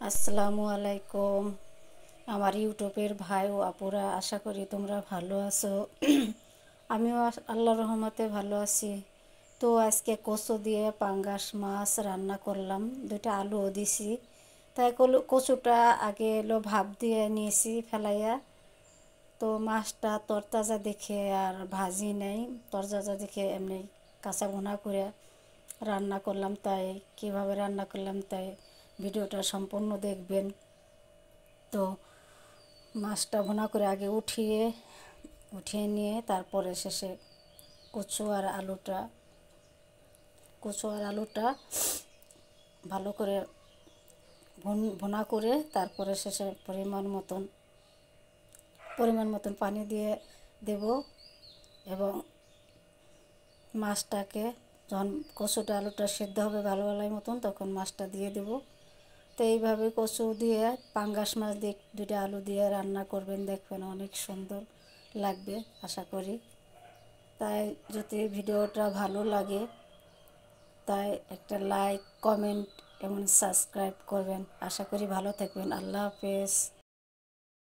আসসালামু আলাইকুম আমার ইউটিউবের ভাই ও আপুরা, আশা করি তোমরা ভালো আছো। আমিও আল্লাহর রহমতে ভালো আছি। তো আজকে কচু দিয়ে পাঙ্গাস মাছ রান্না করলাম, দুইটা আলুও দিছি। তাই কচুটা আগে এলো ভাপ দিয়ে নিয়েছি ফেলাইয়া। তো মাছটা তরতাজা দেখে আর ভাজি নেই, তরতাজা দেখে এমনি কাঁচা ভুনা করে রান্না করলাম। তাই কিভাবে রান্না করলাম তাই ভিডিওটা সম্পূর্ণ দেখবেন। তো মাছটা ভুনা করে আগে উঠিয়ে নিয়ে তারপরে শেষে কচু আর আলুটা ভালো করে ভুনা করে তারপরে শেষে পরিমাণ মতন পানি দিয়ে দেব। এবং মাছটাকে যখন কচুটা আলুটা সেদ্ধ হবে ভালো মতন, তখন মাছটা দিয়ে দেব। তো এইভাবে কচু দিয়ে পাঙ্গাস মাছ দিয়ে দুইটা আলু দিয়ে রান্না করবেন, দেখবেন অনেক সুন্দর লাগবে আশা করি। তাই যদি ভিডিওটা ভালো লাগে তাই একটা লাইক, কমেন্ট এবং সাবস্ক্রাইব করবেন। আশা করি ভালো থাকবেন। আল্লাহ হাফেজ।